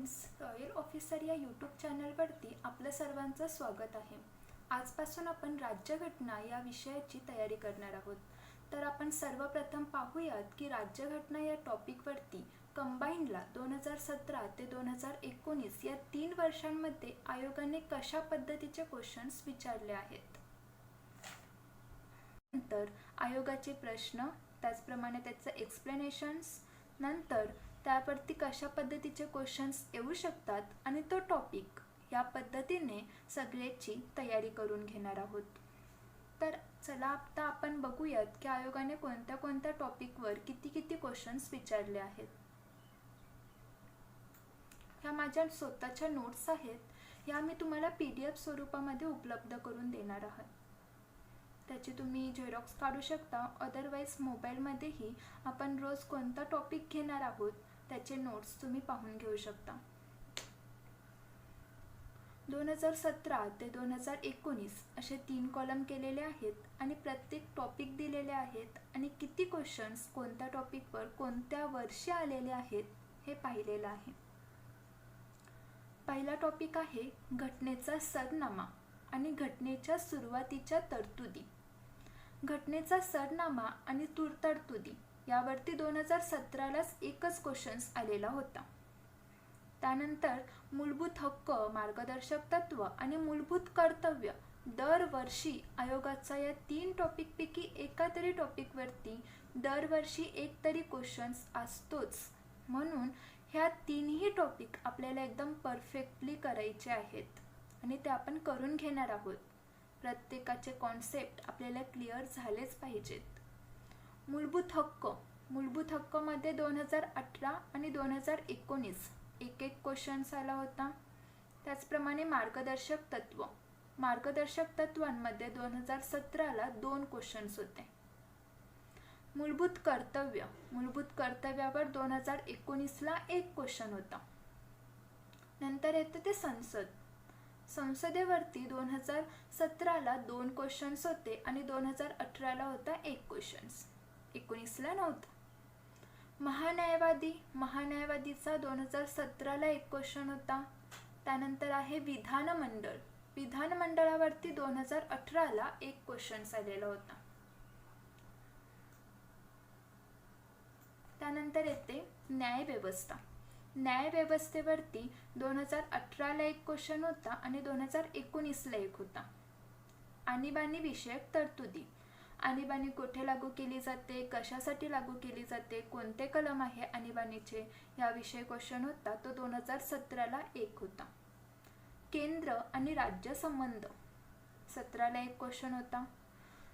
Friends, royal officer या YouTube चॅनलवरती आपलं सर्वांचं स्वागत आहे. आजपासून आपण राज्यघटना या विषयाची तयारी करणार आहोत. तर आपण सर्वप्रथम पाहूयात की राज्यघटना या टॉपिकवरती कंबाईनला 2017 ते 2019 या 3 वर्षांमध्ये आयोगाने कशा पद्धतीचे क्वेश्चन्स विचारले आहेत. नंतर आयोगाचे प्रश्न, त्याचप्रमाणे त्याचे एक्सप्लेनेशन्स, नंतर त्यावरती कशा पद्धतीचे क्वेश्चन्स येऊ शकतात आणि तो टॉपिक या पद्धतीने सगळ्याची तयारी करून घेणार आहोत. तर चला आता आपण बघूयात की आयोगाने कोणत्या कोणत्या टॉपिकवर किती क्वेश्चन्स विचारले आहेत. ह्या माझ्या स्वतःच्या नोट्स आहेत, ह्या मी तुम्हाला PDF स्वरूपामध्ये उपलब्ध करून देणार आहे. त्याची तुम्ही झेरॉक्स काढू शकता. अदरवाईज मोबाईलमध्येही आपण रोज कोणता टॉपिक घेणार आहोत त्याचे नोट्स तुम्ही पाहून घेऊ शकता. 2017 ते 2019 असे 3 कॉलम केलेले आहेत आणि प्रत्येक टॉपिक दिलेले आहेत आणि किती क्वेश्चन्स कोणत्या टॉपिकवर कोणत्या वर्षी आलेले आहेत हे पाहिलेलं आहे. पहिला टॉपिक आहे घटनेचा सरनामा आणि घटनेच्या सुरुवातीच्या तरतुदी. घटनेचा सरनामा आणि तरतुदी यावरती 2017लाच एकच क्वेश्चन्स आलेला होता. त्यानंतर मूलभूत हक्क, मार्गदर्शक तत्व आणि मूलभूत कर्तव्य दरवर्षी आयोगाचा या 3 टॉपिकपैकी एका तरी टॉपिकवरती दरवर्षी एक तरी क्वेश्चन्स असतोच. म्हणून ह्या 3ही टॉपिक आपल्याला एकदम परफेक्टली करायचे आहेत आणि ते आपण करून घेणार आहोत. प्रत्येकाचे कॉन्सेप्ट आपल्याला क्लिअर झालेच पाहिजेत. मूलभूत हक्क मध्ये 2018 आणि 2019 एक क्वेश्चन्स आला होता. त्याचप्रमाणे मार्गदर्शक तत्वांमध्ये 2017ला 2 क्वेश्चन्स होते. मूलभूत कर्तव्यावर 2019ला 1 क्वेश्चन होता. नंतर येते ते संसदेवरती 2017ला 2 क्वेश्चन्स होते आणि 2018ला होता 1 क्वेश्चन्स. 19ला नव्हता. महान्यायवादीचा 2017ला 1 क्वेश्चन होता. त्यानंतर आहे विधानमंडळावरती 2018ला 1 क्वेश्चन्स आलेला होता. त्यानंतर येते न्यायव्यवस्थेवरती 2018ला 1 क्वेश्चन होता आणि 2019ला 1 होता. आणीबाणी विषयक तरतुदी. आणीबाणी कुठे लागू केली जाते, कशासाठी लागू केली जाते, कोणते कलम आहे आणीबाणीचे याविषयी क्वेश्चन होता. तो 2017ला 1 होता. केंद्र आणि राज्य संबंध 17ला 1 क्वेश्चन होता.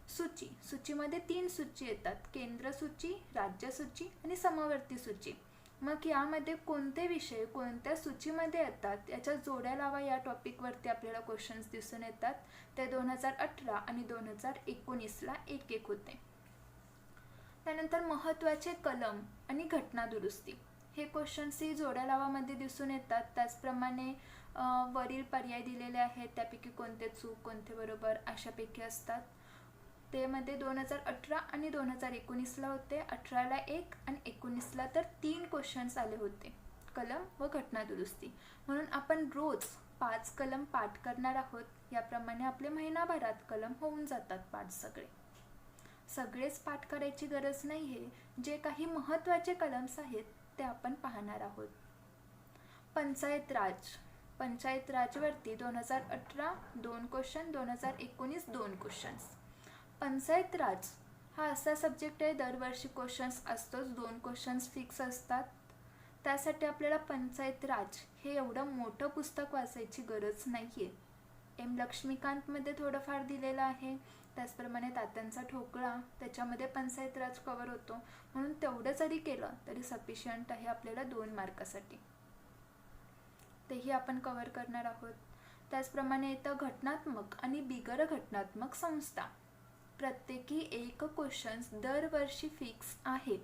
सूचीमध्ये 3 सूची येतात, केंद्र सूची, राज्य सूची आणि समवर्ती सूची. मग यामध्ये कोणते विषय कोणत्या सूचीमध्ये येतात याच्या जोड्या लावा या टॉपिकवरती आपल्याला क्वेश्चन्स दिसून येतात. ते 2018 आणि 2019ला 1 होते. त्यानंतर महत्त्वाचे कलम आणि घटना दुरुस्ती हे क्वेश्चन्सही जोड्या लावामध्ये दिसून येतात. त्याचप्रमाणे वरील पर्याय दिलेले आहेत त्यापैकी कोणते चूक कोणते बरोबर अशापैकी असतात. ते मध्ये 2018 आणि 2019ला होते. 18ला 1 आणि 19ला तर 3 क्वेश्चन्स आले होते, कलम व घटना दुरुस्ती. म्हणून आपण रोज 5 कलम पाठ करणार आहोत. याप्रमाणे आपले महिनाभरात कलम होऊन जातात पाठ. सगळेच पाठ करायची गरज नाही आहे. जे काही महत्त्वाचे कलम्स आहेत ते आपण पाहणार आहोत. पंचायत राजवरती 2018 2 क्वेश्चन, 2019 2 क्वेश्चन्स. पंचायत राज हा असा सब्जेक्ट आहे दरवर्षी क्वेश्चन्स असतोच, 2 क्वेश्चन्स फिक्स असतात. त्यासाठी आपल्याला पंचायत राज हे एवढं मोठं पुस्तक वाचायची गरज नाही आहे. एम लक्ष्मीकांतमध्ये थोडंफार दिलेलं आहे. त्याचप्रमाणे तात्यांचा ठोकळा त्याच्यामध्ये पंचायत राज कव्हर होतो. म्हणून तेवढं जरी केलं तरी सफिशियंट आहे आपल्याला 2 मार्कासाठी. तेही आपण कव्हर करणार आहोत. त्याचप्रमाणे येतं घटनात्मक आणि बिगर घटनात्मक संस्था. प्रत्येकी 1 क्वेश्चन्स दरवर्षी फिक्स आहे.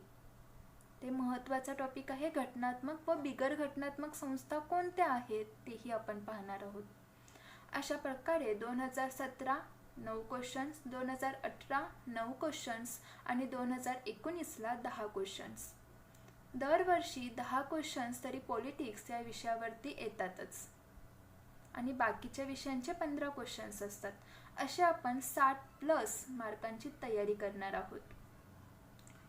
ते महत्त्वाचा टॉपिक आहे. घटनात्मक व बिगर घटनात्मक संस्था कोणत्या आहेत तेही आपण पाहणार आहोत. अशा प्रकारे 2017 9 क्वेश्चन्स, 2018 9 क्वेश्चन्स आणि 2019ला 10 क्वेश्चन्स. दरवर्षी 10 क्वेश्चन्स तरी पॉलिटिक्स या विषयावरती येतातच आणि बाकीच्या विषयांचे 15 क्वेश्चन्स असतात. असे आपण 60+ मार्कांची तयारी करणार आहोत.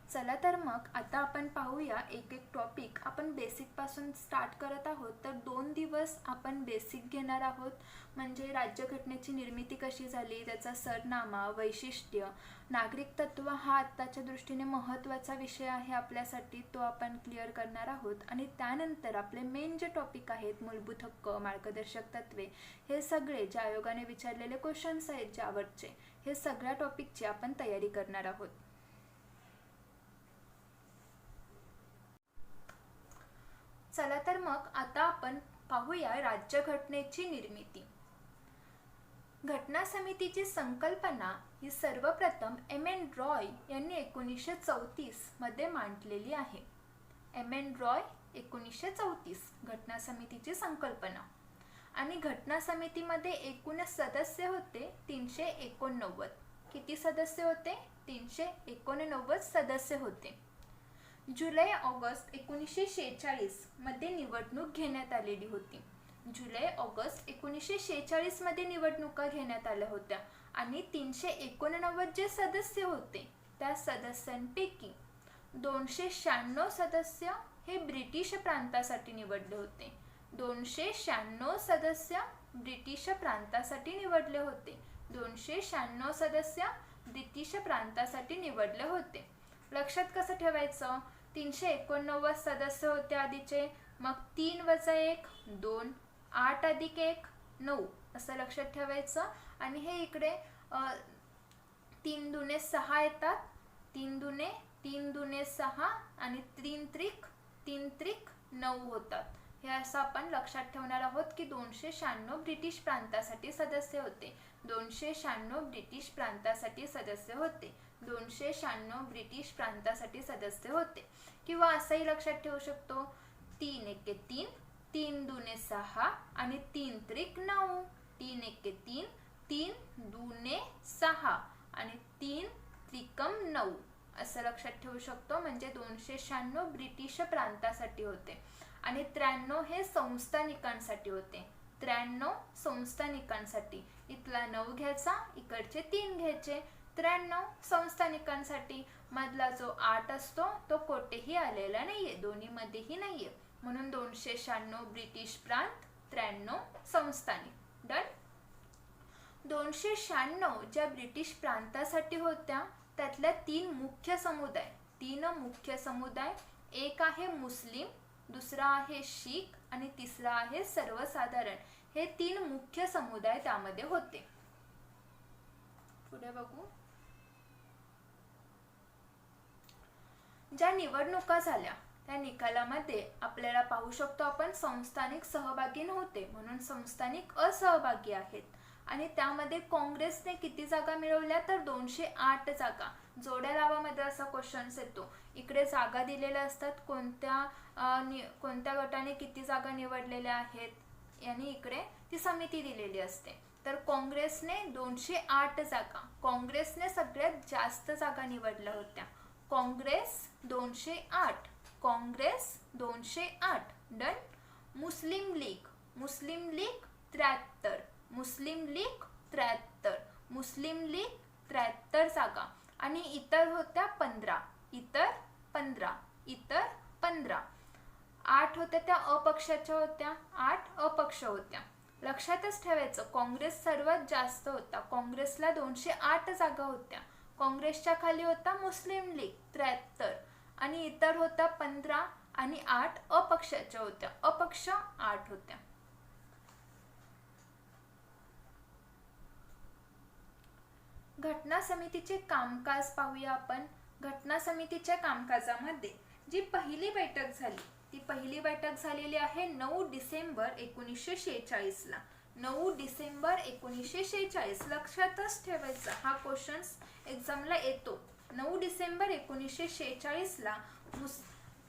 चला तर मग आता आपण पाहूया एक एक टॉपिक. आपण बेसिकपासून स्टार्ट करत आहोत, तर 2 दिवस आपण बेसिक घेणार आहोत, म्हणजे राज्यघटनेची निर्मिती कशी झाली, त्याचा सरनामा, वैशिष्ट्य, नागरिक तत्व हा आत्ताच्या दृष्टीने महत्त्वाचा विषय आहे आपल्यासाठी, तो आपण क्लिअर करणार आहोत. आणि त्यानंतर आपले मेन जे टॉपिक आहेत, मूलभूत हक्क, मार्गदर्शक तत्वे, हे सगळे जे आयोगाने विचारलेले क्वेश्चन्स आहेत ज्यावरचे, हे सगळ्या टॉपिकची आपण तयारी करणार आहोत. चला तर मग आता आपण पाहूया राज्यघटनेची निर्मिती. घटना समितीची संकल्पना ही सर्वप्रथम M.N. रॉय यांनी 1934 मध्ये मांडलेली आहे. M.N. रॉय 1934 घटना समितीची संकल्पना. आणि घटना समितीमध्ये एकूण सदस्य होते 389. किती सदस्य होते? 389 सदस्य होते. जुलै-ऑगस्ट 1946 मध्ये निवडणूक घेण्यात आलेली होती. जुलै-ऑगस्ट 1946 मध्ये निवडणुका घेण्यात आल्या होत्या आणि 389 जे सदस्य होते त्या सदस्यांपैकी 296 सदस्य हे ब्रिटिश प्रांतासाठी निवडले होते. 296 सदस्य ब्रिटिश प्रांतासाठी निवडले होते. 296 सदस्य ब्रिटिश प्रांतासाठी निवडले होते. लक्षात कसं ठेवायचं? 389 सदस्य होते आधीचे, मग 3 + 1 2, 8 + 1 9 असं लक्षात ठेवायचं. आणि हे इकडे 3 दुणे 6 येतात, 3 दुणे 6 आणि 3 त्रिक 9 होतात. हे असं आपण लक्षात ठेवणार आहोत की 296 ब्रिटिश प्रांतासाठी सदस्य होते. 296 ब्रिटिश प्रांतासाठी सदस्य होते. 296 ब्रिटिश प्रांतासाठी सदस्य होते. किंवा असंही लक्षात ठेवू शकतो, 3 × 1 3, 3 दुणे 6 आणि 3 त्रिक 9. 3 × 1 3, 3 दुणे 6 आणि 3 त्रिकम 9 असं लक्षात ठेवू शकतो. म्हणजे 296 ब्रिटिश प्रांतासाठी होते आणि 93 हे संस्थानिकांसाठी होते. 93 संस्थानिकांसाठी. इथला 9 घ्यायचा, इकडचे 3 घ्यायचे. 93 संस्थानिकांसाठी. मधला जो 8 असतो तो कोठेही आलेला नाहीये, दोन्हीमध्येही नाहीये, म्हणून 296 ब्रिटिश प्रांत, 93 संस्थानिक. डन. 296 ज्या ब्रिटिश प्रांतासाठी होत्या त्यातल्या 3 मुख्य समुदाय, एक आहे मुस्लिम, दुसरा आहे शीख आणि तिसरा आहे सर्वसाधारण. हे 3 मुख्य समुदाय त्यामध्ये होते. पुढे बघू. ज्या निवडणुका झाल्या त्या निकालामध्ये आपल्याला पाहू शकतो आपण संस्थानिक सहभागी नव्हते, म्हणून संस्थानिक असहभागी आहेत. आणि त्यामध्ये काँग्रेसने किती जागा मिळवल्या? तर 208 जागा. जोड्या लावामध्ये असा क्वेश्चन्स येतो. इकडे जागा दिलेल्या असतात, कोणत्या गटाने किती जागा निवडलेल्या आहेत आणि इकडे ती समिती दिलेली असते. तर काँग्रेसने 208 जागा, काँग्रेसने सगळ्यात जास्त जागा निवडल्या होत्या. काँग्रेस 208. डन. मुस्लिम लीग 73. मुस्लिम लीग 73 जागा आणि इतर होत्या 15. इतर 15. 8 होत्या त्या अपक्षाच्या होत्या. 8 अपक्ष होत्या. लक्षातच ठेवायचं, काँग्रेस सर्वात जास्त होता. काँग्रेसला 208 जागा होत्या. काँग्रेसच्या खाली होता मुस्लिम लीग 73 आणि इतर होता 15 आणि 8 अपक्षाच्या होत्या. अपक्ष 8 होत्या. घटना समितीचे कामकाज पाहूया आपण. घटना समितीच्या कामकाजामध्ये जी पहिली बैठक झाली ती पहिली बैठक झालेली आहे 9 डिसेंबर 1946 ला. 9 डिसेंबर 1946. लक्षातच ठेवायचं, हा क्वेश्चन्स एक्झामला येतो. 9 डिसेंबर 1946 ला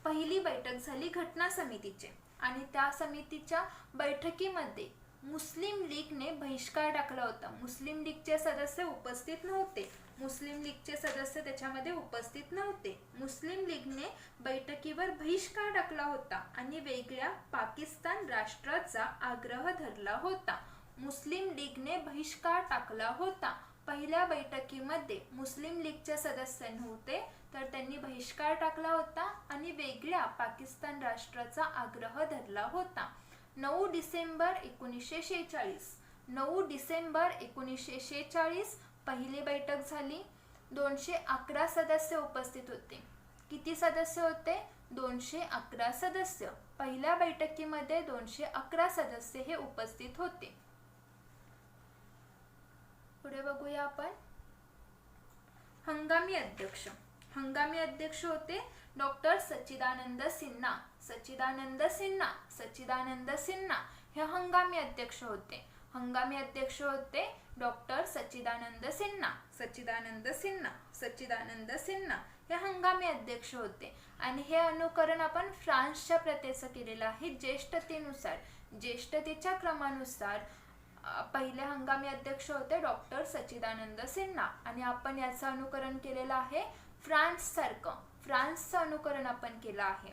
पहिली बैठक झाली घटना समितीची आणि त्या समितीच्या बैठकीमध्ये मुस्लिम लीगने बहिष्कार टाकला होता. मुस्लिम लीगचे सदस्य उपस्थित नव्हते. मुस्लिम लीगचे सदस्य त्याच्यामध्ये उपस्थित नव्हते. मुस्लिम लीगने बैठकीवर बहिष्कार टाकला होता आणि वेगळ्या पाकिस्तान राष्ट्राचा आग्रह धरला होता. मुस्लिम लीगने बहिष्कार टाकला होता. पहिल्या बैठकीमध्ये मुस्लिम लीगचे सदस्य नव्हते, तर त्यांनी बहिष्कार टाकला होता आणि वेगळ्या पाकिस्तान राष्ट्राचा आग्रह धरला होता. 9 डिसेंबर 1946 9 डिसेंबर 1946 पहिली बैठक झाली. 211 सदस्य उपस्थित होते. किती सदस्य होते? 211 सदस्य. पहिल्या बैठकीमध्ये 211 सदस्य हे उपस्थित होते. पुढे बघूया आपण. हंगामी अध्यक्ष. हंगामी अध्यक्ष होते डॉक्टर सच्चिदानंद सिन्हा. सच्चिदानंद सिन्हा. सच्चिदानंद सिन्हा हे हंगामी अध्यक्ष होते. हंगामी अध्यक्ष होते डॉक्टर सच्चिदानंद सिन्हा. सच्चिदानंद सिन्हा. सच्चिदानंद सिन्हा हे हंगामी अध्यक्ष होते. आणि हे अनुकरण आपण फ्रान्सच्या प्रथेचं केलेलं आहे. ज्येष्ठतेनुसार, ज्येष्ठतेच्या क्रमानुसार पहिले हंगामी अध्यक्ष होते डॉक्टर सच्चिदानंद सिन्हा आणि आपण याचं अनुकरण केलेलं आहे फ्रान्स सारखं. फ्रान्सचं अनुकरण आपण केलं आहे.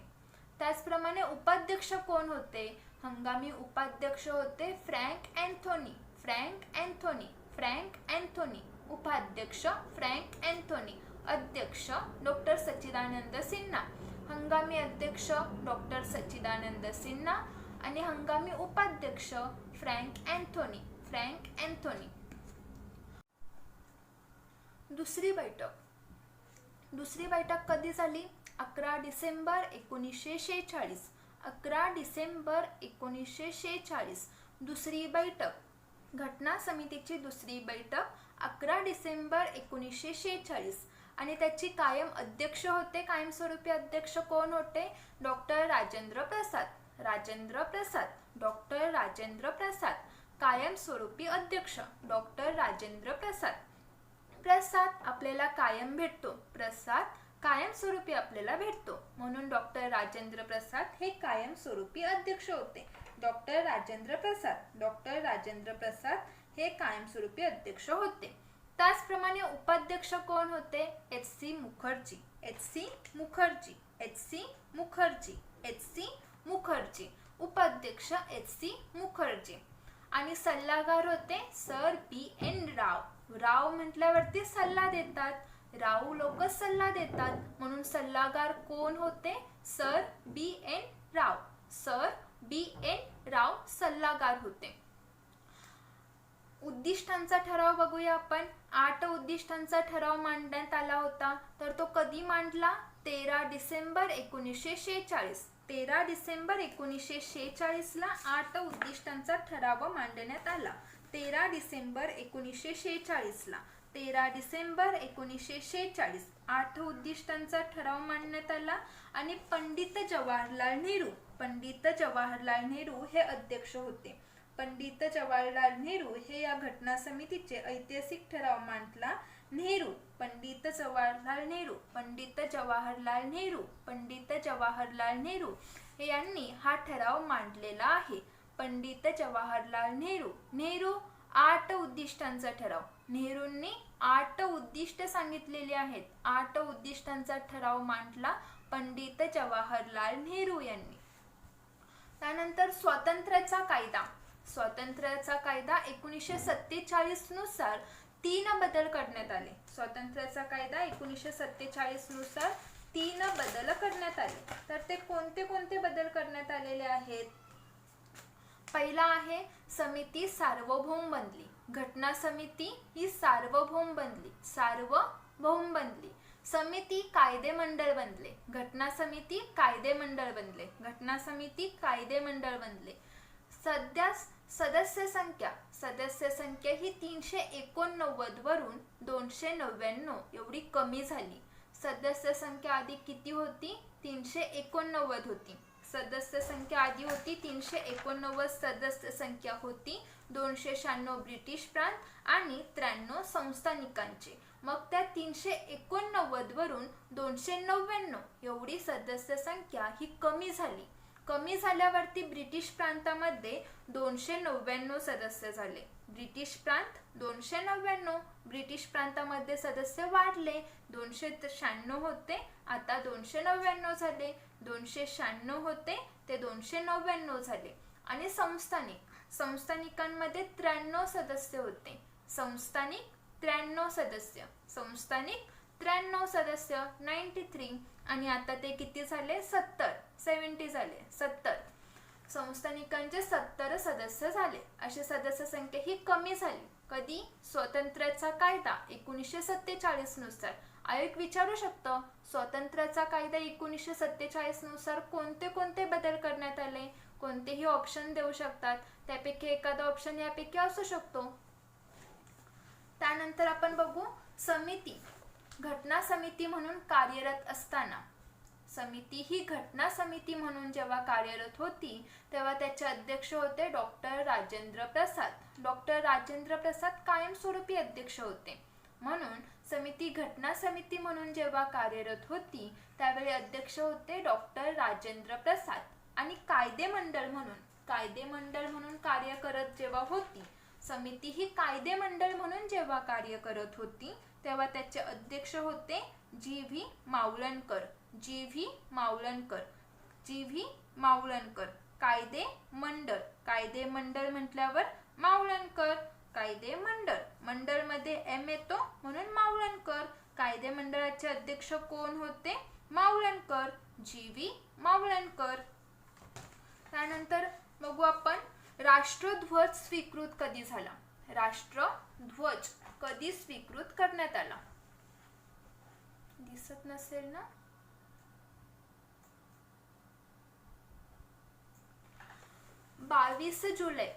त्याचप्रमाणे उपाध्यक्ष कोण होते? हंगामी उपाध्यक्ष होते frank Anthony. Frank Anthony. Frank Anthony. उपाध्यक्ष फ्रँक अँथोनी. अध्यक्ष डॉक्टर सच्चिदानंद सिन्हा. हंगामी अध्यक्ष डॉक्टर सच्चिदानंद सिन्हा आणि हंगामी उपाध्यक्ष फ्रँक अँथोनी. Frank Anthony. दुसरी बैठक. दुसरी बैठक कधी झाली? 11 डिसेंबर 1946. 11 डिसेंबर 1946 दुसरी बैठक. घटना समितीची दुसरी बैठक 11 डिसेंबर 1946 आणि त्याची कायम अध्यक्ष होते, कायमस्वरूपी अध्यक्ष कोण होते? डॉक्टर राजेंद्र प्रसाद. राजेंद्र प्रसाद. डॉक्टर राजेंद्र प्रसाद. कायमस्वरूपी अध्यक्ष डॉक्टर राजेंद्र प्रसाद. प्रसाद आपल्याला कायम भेटतो. प्रसाद कायमस्वरूपी आपल्याला भेटतो म्हणून डॉक्टर राजेंद्र प्रसाद हे कायमस्वरूपी अध्यक्ष होते. डॉक्टर राजेंद्र प्रसाद. डॉक्टर राजेंद्र प्रसाद हे कायमस्वरूपी अध्यक्ष होते. त्याचप्रमाणे उपाध्यक्ष कोण होते? एच.सी. मुखर्जी. एच.सी. मुखर्जी. एच.सी. मुखर्जी. एच.सी. मुखर्जी. उपाध्यक्ष एच.सी. मुखर्जी. आणि सल्लागार होते सर बी.एन. राव. राव म्हटल्यावरती सल्ला देतात. राव लोक सल्ला देतात म्हणून सल्लागार कोण होते? Sir B N. Rao. Sir B N. Rao सल्लागार होते. उद्दिष्टांचा ठराव बघूया आपण. 8 उद्दिष्टांचा ठराव मांडण्यात आला होता. तर तो कधी मांडला? 13 डिसेंबर 1946. 13 डिसेंबर 1946 ला 8 उद्दिष्टांचा ठराव मांडण्यात आला. 13 डिसेंबर 1946 ला. 13 डिसेंबर 1946 8 उद्दिष्टांचा ठराव मांडण्यात आला आणि पंडित जवाहरलाल नेहरू. पंडित जवाहरलाल नेहरू हे अध्यक्ष होते. पंडित जवाहरलाल नेहरू हे या घटना समितीचे ऐतिहासिक ठराव मांडला. नेहरू. पंडित जवाहरलाल नेहरू. पंडित जवाहरलाल नेहरू. पंडित जवाहरलाल नेहरू हे यांनी हा ठराव मांडलेला आहे. पंडित जवाहरलाल नेहरू. नेहरू 8 उद्दिष्टांचा ठराव. नेहरूंनी 8 उद्दिष्ट सांगितलेली आहेत. 8 उद्दिष्टांचा ठराव मांडला पंडित जवाहरलाल नेहरू यांनी. त्यानंतर स्वातंत्र्याचा कायदा. स्वातंत्र्याचा कायदा 1947 नुसार 3 बदल करण्यात आले. स्वातंत्र्याचा कायदा 1947 नुसार 3 बदल करण्यात आले. तर ते कोणते कोणते बदल करण्यात आलेले आहेत? पहिला आहे समिती सार्वभौम बनली. घटना समिती ही सार्वभौम बनली. सार्वभौम बनली. समिती कायदेमंडळ बनले. घटना समिती कायदेमंडळ बनले. घटना समिती कायदेमंडळ बनले. सदस्य संख्या ही 389 वरून 299 एवढी कमी झाली. सदस्य संख्या आधी किती होती? 389 होती. सदस्य संख्या आधी होती 389 सदस्य संख्या होती. 296 ब्रिटिश प्रांत आणि 93 संस्थानिकांचे. मग त्या 389 वरून 299 एवढी सदस्य संख्या ही कमी झाली. कमी झाल्यावरती ब्रिटिश प्रांतामध्ये 299 सदस्य झाले. ब्रिटिश प्रांत 299, ब्रिटिश प्रांतामध्ये सदस्य वाढले. 296 होते, आता 299 झाले. 296 होते ते 299 झाले. आणि संस्थानिकांमध्ये 93 सदस्य होते. संस्थानिक 93 सदस्य, संस्थानिक 93 सदस्य 93. आणि आता ते किती झाले? 70 झाले. 70 संस्थानिकांचे 70 सदस्य झाले. अशी सदस्य संख्या ही कमी झाली. कधी? स्वातंत्र्याचा कायदा 1947 नुसार. आयोग विचारू शकतो, स्वातंत्र्याचा कायदा 1947 नुसार कोणते कोणते बदल करण्यात आले? कोणतेही ऑप्शन देऊ शकतात, त्यापैकी एखादा ऑप्शन यापैकी असू शकतो. त्यानंतर आपण बघू समिती. घटना समिती म्हणून कार्यरत असताना, समिती ही घटना समिती म्हणून जेव्हा कार्यरत होती तेव्हा त्याचे अध्यक्ष होते डॉक्टर राजेंद्र प्रसाद. डॉक्टर राजेंद्र प्रसाद कायमस्वरूपी अध्यक्ष होते. म्हणून समिती घटना समिती म्हणून जेव्हा कार्यरत होती त्यावेळी अध्यक्ष होते डॉक्टर राजेंद्र प्रसाद. आणि कायदेमंडळ म्हणून कार्य करत जेव्हा होती, समिती ही कायदेमंडळ म्हणून जेव्हा कार्य करत होती तेव्हा त्याचे अध्यक्ष होते G V Mavalankar. G V Mavalankar. कायदेमंडळ म्हटल्यावर मावळणकर. कायदेमंडळ, मंडळ मध्ये एम येतो म्हणून मावळणकर. कायदेमंडळाचे अध्यक्ष कोण होते? Mavalankar, G V Mavalankar. त्यानंतर बघू आपण राष्ट्रध्वज स्वीकृत कधी झाला. राष्ट्रध्वज कधी स्वीकृत करण्यात आला? दिसत नसेल ना? 22 जुलै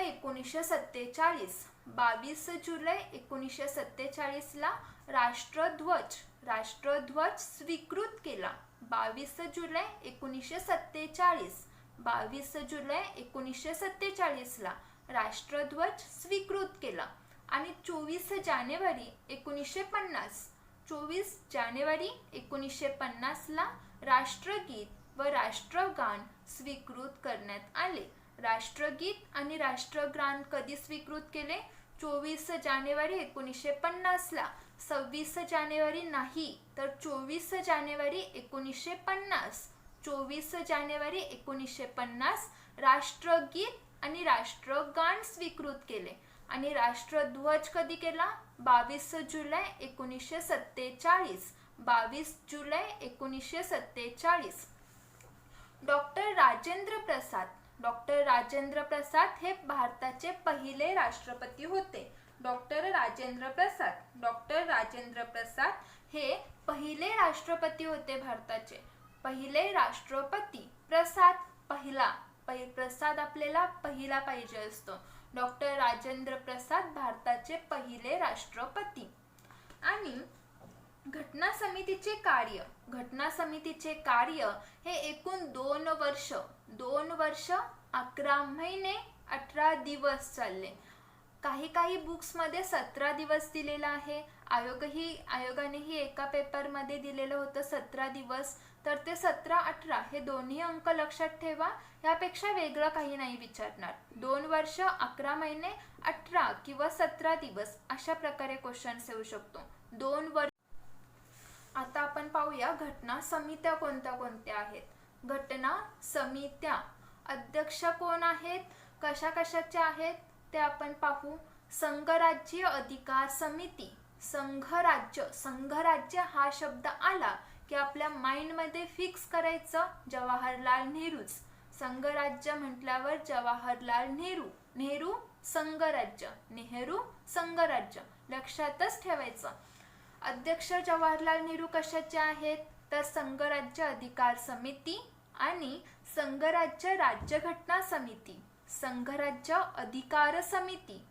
1947. 22 जुलै 1947 ला राष्ट्रध्वज स्वीकृत केला. 22 जुलै 1947. 22 जुलै 1947 ला राष्ट्रध्वज स्वीकृत केला. आणि 24 जानेवारी 1950 ला राष्ट्रगीत व राष्ट्रगान स्वीकृत करण्यात आले. राष्ट्रगीत आणि राष्ट्रगान कधी स्वीकृत केले? 24 जानेवारी 1950 ला. 26 जानेवारी नाही तर 24 जानेवारी 1950. 24 जानेवारी 1950 राष्ट्रगीत आणि राष्ट्रगान स्वीकृत केले. आणि राष्ट्रध्वज कधी केला? 22 जुलै 1947. 22 जुलै 1947. डॉक्टर राजेंद्र प्रसाद हे भारताचे पहिले राष्ट्रपती होते. डॉक्टर राजेंद्र प्रसाद हे पहिले राष्ट्रपती होते भारताचे. पहिले राष्ट्रपती. प्रसाद पहिला. प्रसाद आपल्याला पहिला पाहिजे असतो. डॉक्टर राजेंद्र प्रसाद भारताचे पहिले राष्ट्रपती. आणि घटना समितीचे कार्य हे एकूण 2 वर्ष 11 महिने 18 दिवस चालले. काही बुक्स मध्ये 17 दिवस दिलेला आहे. आयोगानेही एका पेपर मध्ये दिलेलं होतं 17 दिवस. तर ते 17-18 हे दोन्ही अंक लक्षात ठेवा. यापेक्षा वेगळं काही नाही विचारणार. 2 वर्ष 11 महिने 18 किंवा 17 दिवस अशा प्रकारे क्वेश्चन्स येऊ शकतो. 2 वर्ष. आता आपण पाहूया घटना समित्या कोणत्या कोणत्या आहेत. घटना समित्या अध्यक्ष कोण आहेत, कशाच्या आहेत ते आपण पाहू. संघराज्य अधिकार समिती. संघराज्य हा शब्द आला की आपल्या माइंड मध्ये फिक्स करायचं जवाहरलाल नेहरूच. संघराज्य म्हटल्यावर जवाहरलाल नेहरू संघराज्य लक्षातच ठेवायचं. अध्यक्ष जवाहरलाल नेहरू कशाचे आहेत तर संघराज्य अधिकार समिती आणि संघराज्य राज्यघटना समिती. संघराज्य अधिकार समिती,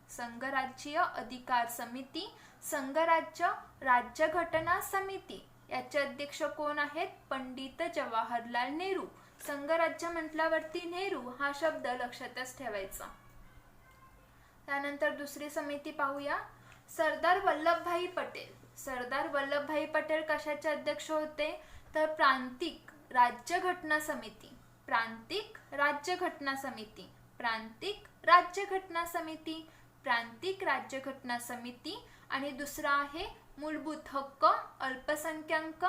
संघराज्य राज्यघटना समिती याचे अध्यक्ष कोण आहेत? पंडित जवाहरलाल नेहरू. संघराज्य म्हटल्यावरती नेहरू हा शब्द लक्षातच ठेवायचा. त्यानंतर दुसरी समिती पाहूया. सरदार वल्लभभाई पटेल कशाचे अध्यक्ष होते तर प्रांतिक राज्यघटना समिती. प्रांतिक राज्यघटना समिती, प्रांतिक राज्यघटना समिती, प्रांतिक राज्यघटना समिती. आणि दुसरा आहे मूलभूत हक्क अल्पसंख्याक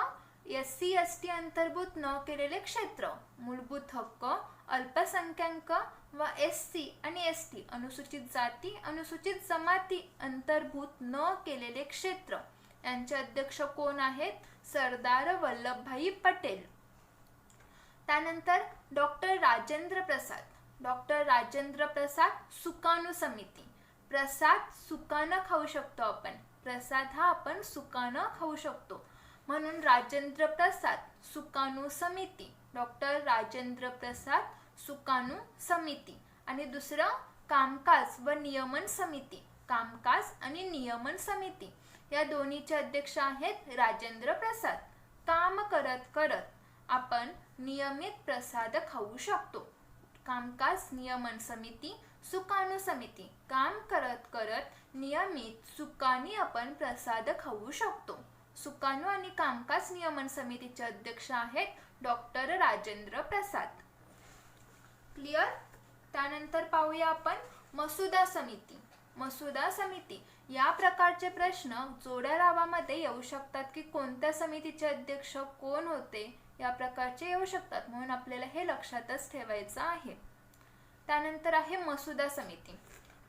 SC ST अंतर्भूत न केलेले क्षेत्र. मूलभूत हक्क अल्पसंख्याक व SC आणि ST अनुसूचित जाती अनुसूचित जमाती अंतर्भूत न केलेले क्षेत्र यांचे अध्यक्ष कोण आहेत? सरदार वल्लभभाई पटेल. त्यानंतर डॉक्टर राजेंद्र प्रसाद. डॉक्टर राजेंद्र प्रसाद सुकाणू समिती. प्रसाद सुकानं खाऊ शकतो आपण, प्रसाद हा आपण सुकानं खाऊ शकतो म्हणून राजेंद्र प्रसाद सुकाणू समिती. डॉक्टर राजेंद्र प्रसाद सुकाणू समिती. आणि दुसरं कामकाज व नियमन समिती. कामकाज आणि नियमन समिती या दोन्हीचे अध्यक्ष आहेत राजेंद्र प्रसाद. काम करत करत आपण नियमित प्रसाद खाऊ शकतो. कामकाज नियमन समिती सुकाणू समिती. काम करत करत नियमित सुकानी आपण प्रसाद खाऊ शकतो. सुकाणू आणि कामकाज नियमन समितीचे अध्यक्ष आहेत डॉक्टर राजेंद्र प्रसाद. क्लिअर. त्यानंतर पाहूया आपण मसुदा समिती. मसुदा समिती या प्रकारचे प्रश्न जोड्या लावामध्ये येऊ शकतात की कोणत्या समितीचे अध्यक्ष कोण होते या प्रकारचे येऊ शकतात, म्हणून आपल्याला हे लक्षातच ठेवायचं आहे. त्यानंतर आहे मसुदा समिती.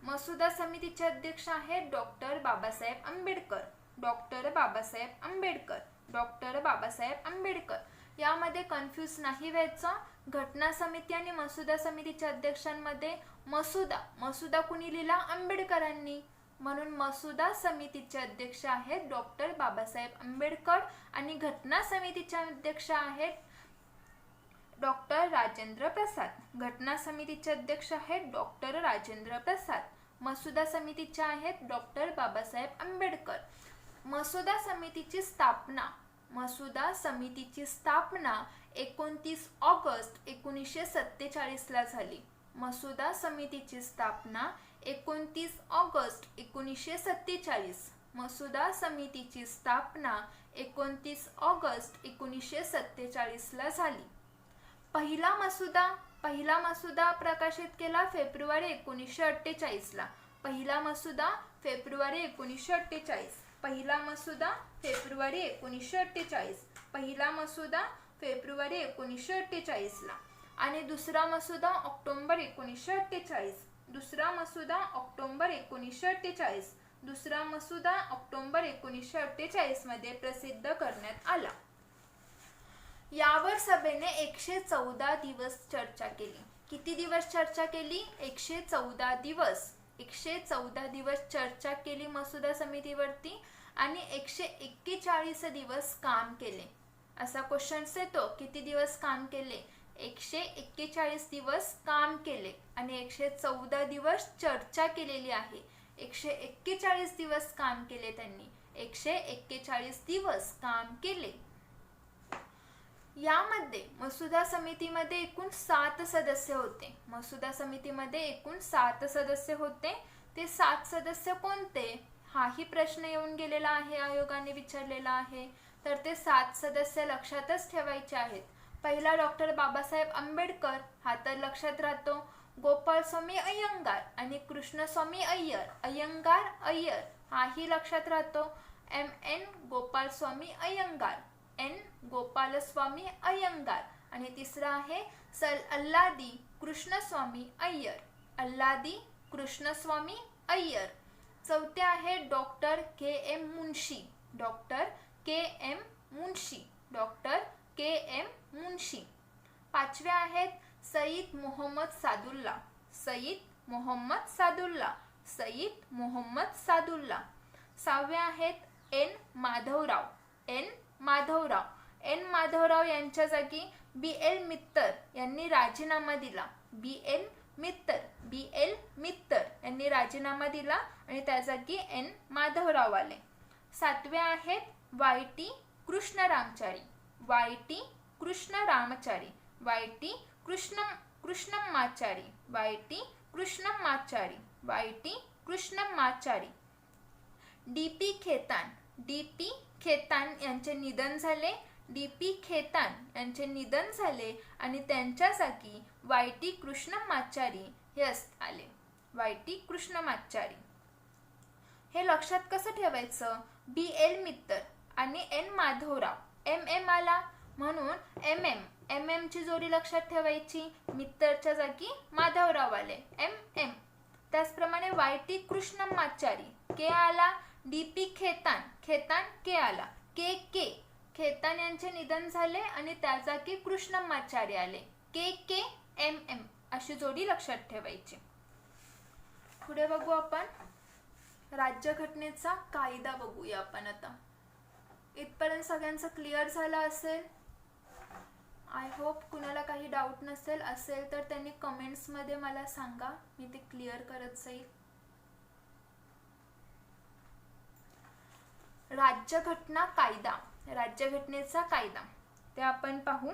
मसुदा समितीचे अध्यक्ष आहेत doctor Babasaheb Ambedkar. Doctor Babasaheb Ambedkar. Doctor Babasaheb Ambedkar. यामध्ये कन्फ्यूज नाही व्हायचं. घटना समिती आणि मसुदा समितीच्या अध्यक्षांमध्ये मसुदा कुणी लिहिला? आंबेडकरांनी, म्हणून मसुदा समितीचे अध्यक्ष आहेत डॉक्टर बाबासाहेब आंबेडकर आणि घटना समितीचे अध्यक्ष आहेत डॉक्टर राजेंद्र प्रसाद. घटना समितीचे अध्यक्ष आहेत डॉक्टर राजेंद्र प्रसाद. मसुदा समितीचे आहेत डॉक्टर बाबासाहेब आंबेडकर. मसुदा समितीची स्थापना 29 ऑगस्ट 1947 ला झाली. मसुदा समितीची स्थापना 29 ऑगस्ट 1947. मसुदा समितीची स्थापना 29 ऑगस्ट 1947 ला झाली. पहिला मसुदा प्रकाशित केला फेब्रुवारी 1948 ला. पहिला मसुदा फेब्रुवारी 1948. पहिला मसुदा फेब्रुवारी 1948. पहिला मसुदा फेब्रुवारी 1948 ला. आणि दुसरा मसुदा ऑक्टोबर 1948. दुसरा मसुदा ऑक्टोबर 1948. दुसरा मसुदा ऑक्टोबर 1948 मध्ये प्रसिद्ध करण्यात आला. यावर सभेने 114 दिवस चर्चा केली. किती दिवस चर्चा केली? 114 दिवस. 114 दिवस चर्चा केली मसुदा समितीवरती आणि 141 दिवस काम केले. असा क्वेश्चन येतो, किती दिवस काम केले? 141 दिवस काम केले आणि 114 दिवस चर्चा केलेली आहे. 141 दिवस काम केले त्यांनी. 141 दिवस काम केले. यामध्ये मसुदा समितीमध्ये एकूण 7 सदस्य होते. मसुदा समितीमध्ये एकूण 7 सदस्य होते. ते 7 सदस्य कोणते? हाही प्रश्न येऊन गेलेला आहे, आयोगाने विचारलेला आहे. तर ते 7 सदस्य लक्षातच ठेवायचे आहेत. पहिला डॉक्टर बाबासाहेब आंबेडकर, हा तर लक्षात राहतो. गोपालस्वामी अय्यंगार आणि कृष्णस्वामी अय्यर. अय्यर हाही लक्षात राहतो. MN गोपालस्वामी अय्यंगार. N गोपालस्वामी अय्यंगार. आणि तिसरा आहे अल्लादी कृष्णस्वामी अय्यर. अल्लादी कृष्णस्वामी अय्यर. चौथे आहे doctor KM Munshi. Doctor KM Munshi. Doctor KM Munshi. पाचवे आहेत सईद मोहम्मद सादुल्ला. सईद मोहम्मद सादुल्ला. सईद मोहम्मद सादुल्ला. सहावे आहेत N Madhavrao. N Madhavrao. N Madhavrao यांच्या जागी BL मित्तर यांनी राजीनामा दिला. BL मित्तर यांनी राजीनामा दिला आणि त्या जागी N माधवराव आले. सातवे आहेत YT कृष्णरामचारी. YT कृष्णरामचारी. YT Krishnamachari. YT Krishnamachari. YT Krishnamachari. DP Khetan यांचे निधन झाले. डी.पी. खेतान यांचे निधन झाले आणि त्यांच्या जागी वाय.टी. कृष्णमाचारी हे आले. वाय.टी. कृष्णमाचारी. हे लक्षात कसं ठेवायचं? बी.एल. मित्तर आणि एन. माधवराव. एम आला म्हणून एम ची जोडी लक्षात ठेवायची. मित्तरच्या जागी माधवराव आले, एम. त्याचप्रमाणे वाय.टी. कृष्णमाचारी, के आला. डी.पी. खेतान के आला. के खेतान यांचे निधन झाले आणि त्या जागी कृष्णमाचारी आले, के एम अशी जोडी लक्षात ठेवायची. पुढे बघू आपण राज्यघटनेचा कायदा बघूया आपण आता. इथपर्यंत सगळ्यांचं क्लिअर झालं असेल. आय होप कुणाला काही डाऊट असेल तर त्यांनी कमेंट्समध्ये मला सांगा, मी ते क्लिअर करत जाईल. राज्यघटनेचा कायदा ते आपण पाहू.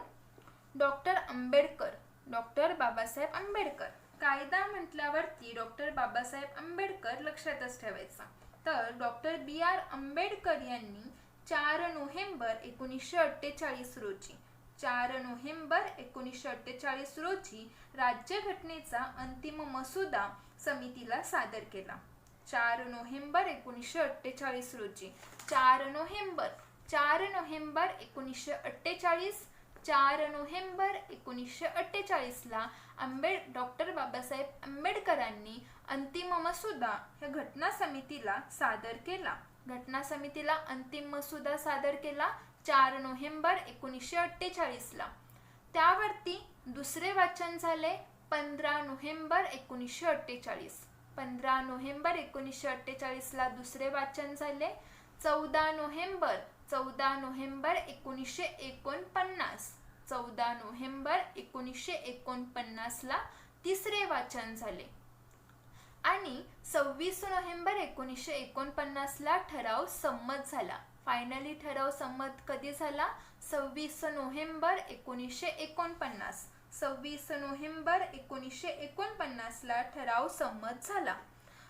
डॉक्टर बाबासाहेब आंबेडकर. कायदा म्हटल्यावरती डॉक्टर बाबासाहेब आंबेडकर लक्षातच ठेवायचा. तर डॉक्टर बी.आर. आंबेडकर यांनी 4 नोव्हेंबर 1948 रोजी 4 नोव्हेंबर 1948 रोजी राज्यघटनेचा अंतिम मसुदा समितीला सादर केला. 4 नोव्हेंबर 1948 रोजी 4 नोव्हेंबर 1948 4 नोव्हेंबर 1948 ला डॉक्टर बाबासाहेब आंबेडकरांनी अंतिम मसुदा ह्या घटना समितीला सादर केला. घटना समितीला अंतिम मसुदा सादर केला 4 नोव्हेंबर 1948 ला. त्यावरती दुसरे वाचन झाले 15 नोव्हेंबर 1948. 15 नोव्हेंबर 1948 ला दुसरे वाचन झाले. 14 नोव्हेंबर 1949 14 नोव्हेंबर 1949 ला तिसरे वाचन झाले आणि 26 नोव्हेंबर 1949 ला ठराव संमत झाला. फायनली ठराव संमत कधी झाला? 26 नोव्हेंबर 1949. 26 नोव्हेंबर 1949 ला ठराव संमत झाला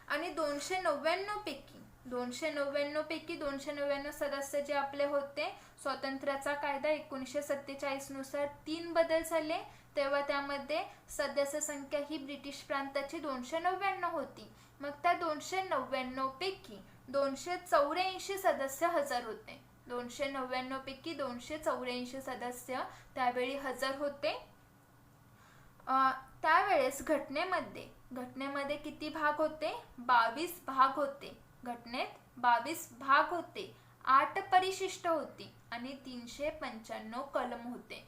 आणि 299 पैकी 299 सदस्य जे आपले होते, स्वातंत्र्याचा कायदा 1947 नुसार 3 बदल झाले. तेव्हा त्यामध्ये सदस्य संख्या ही ब्रिटिश प्रांताची 299 होती. मग त्या 299 पैकी 284 सदस्य हजर होते. 299 पैकी 284 सदस्य त्यावेळी हजर होते. त्यावेळेस घटनेमध्ये किती भाग होते? 22 भाग होते. घटनेत 22 भाग होते. 8 परिशिष्ट होती आणि 395 कलम होते.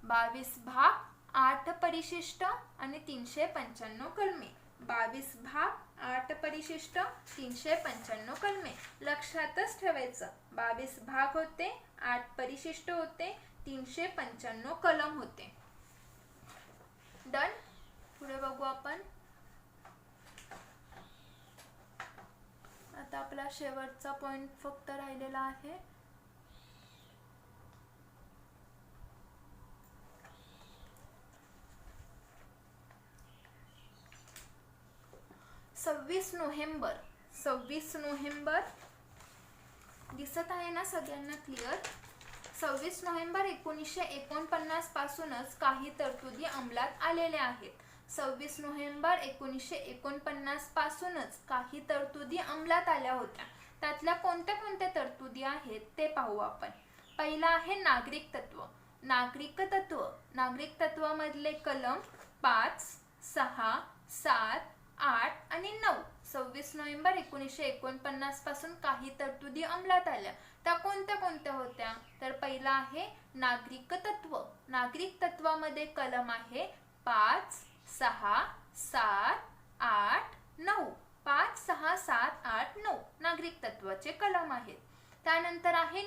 22 भाग, 8 परिशिष्ट आणि 395 कलमे. 22 भाग, 8 परिशिष्ट, 395 कलमे. लक्षातच ठेवायचं. 22 भाग होते, 8 परिशिष्ट होते, 395 कलम होते. डन. पुढे बघू आपण. आता आपला शेवटचा पॉइंट फक्त राहिलेला आहे. सव्वीस नोव्हेंबर दिसत आहे ना सगळ्यांना क्लिअर? 26 नोव्हेंबर 1949 पासूनच काही तरतुदी अंमलात आलेल्या आहेत. 26 नोव्हेंबर 1949 पासूनच काही तरतुदी अंमलात आल्या होत्या. त्यातल्या कोणत्या कोणत्या तरतुदी आहेत ते पाहू आपण. पहिला आहे नागरिक तत्वामधले कलम 5, 6, 7, 8 आणि 9. 26 नोव्हेंबर 1949 पासून काही तरतुदी अंमलात आल्या. त्या कोणत्या कोणत्या होत्या? तर पहिला आहे नागरिक तत्वामध्ये कलम आहे 5, 6, 7, 8, 9. 5, 6, 7, 8, 9 नागरिक तत्वाचे कलम आहेत. त्यानंतर आहे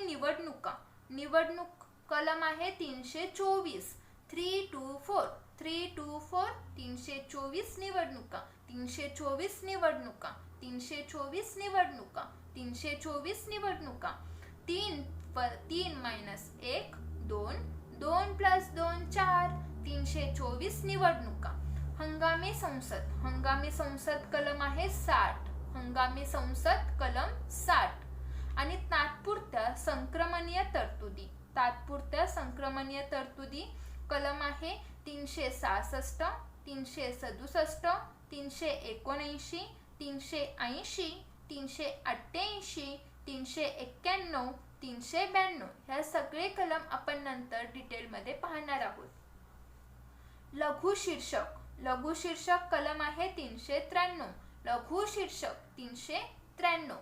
निवडणूक कलम आहे 324. 324 324 निवडणुका. 324 निवडणुका. 3 मायनस 1 2, 2 प्लस 2 4. 324 निवडणुका. हंगामी संसद कलम आहे 60. हंगामी संसद कलम 60. आणि तात्पुरत्या संक्रमणीय तरतुदी तात्पुरत्या संक्रमणीय तरतुदी कलम आहे 366, 367, 379, 380, 388, 391, 392 ह्या सगळे कलम आपण नंतर डिटेलमध्ये पाहणार आहोत. लघु शीर्षक कलम आहे 393, लघु शीर्षक 393.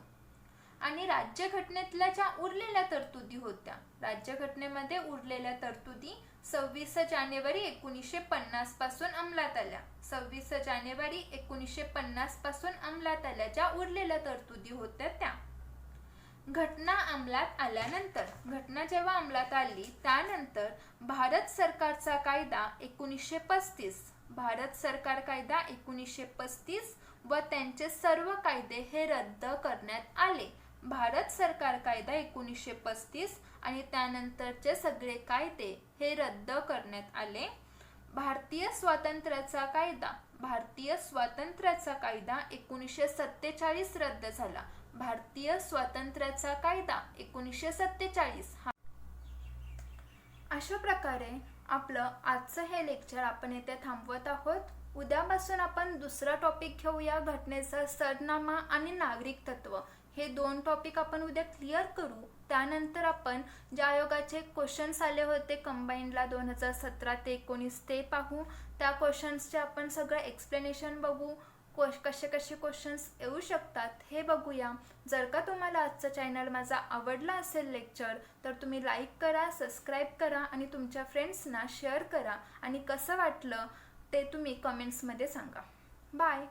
आणि राज्यघटनेतल्या ज्या उरलेल्या तरतुदी होत्या, राज्यघटनेमध्ये उरलेल्या तरतुदी 26 जानेवारी 1950 पासून अंमलात आल्या. 26 जानेवारी 1950 पासून अंमलात आल्या ज्या उरलेल्या तरतुदी होत्या त्या. घटना अंमलात आल्यानंतर, घटना जेव्हा अंमलात आली त्यानंतर भारत सरकारचा कायदा 1935, भारत सरकार कायदा 1935 व त्यांचे सर्व कायदे हे रद्द करण्यात आले. भारत सरकार कायदा 1935 आणि त्यानंतरचे सगळे कायदे हे रद्द करण्यात आले. भारतीय स्वातंत्र्याचा कायदा 1947 रद्द झाला. भारतीय स्वातंत्र्याचा कायदा 1947 हा. अशा प्रकारे आपलं आजचं हे लेक्चर आपण येथे थांबवत आहोत. उद्यापासून आपण दुसरा टॉपिक घेऊया, घटनेचा सरनामा आणि नागरिक तत्व. हे 2 टॉपिक आपण उद्या क्लिअर करू. त्यानंतर आपण ज्या आयोगाचे क्वेश्चन्स आले होते कंबाईनला 2017 ते 19 ते पाहू. त्या क्वेश्चन्सचे आपण सगळं एक्सप्लेनेशन बघू, कसे क्वेश्चन्स येऊ शकतात हे बघूया. जर का तुम्हाला आजचं चॅनल माझा आवडला असेल लेक्चर तर तुम्ही लाईक करा, सबस्क्राईब करा आणि तुमच्या फ्रेंड्सना शेअर करा आणि कसं वाटलं ते तुम्ही कमेंट्समध्ये सांगा. बाय.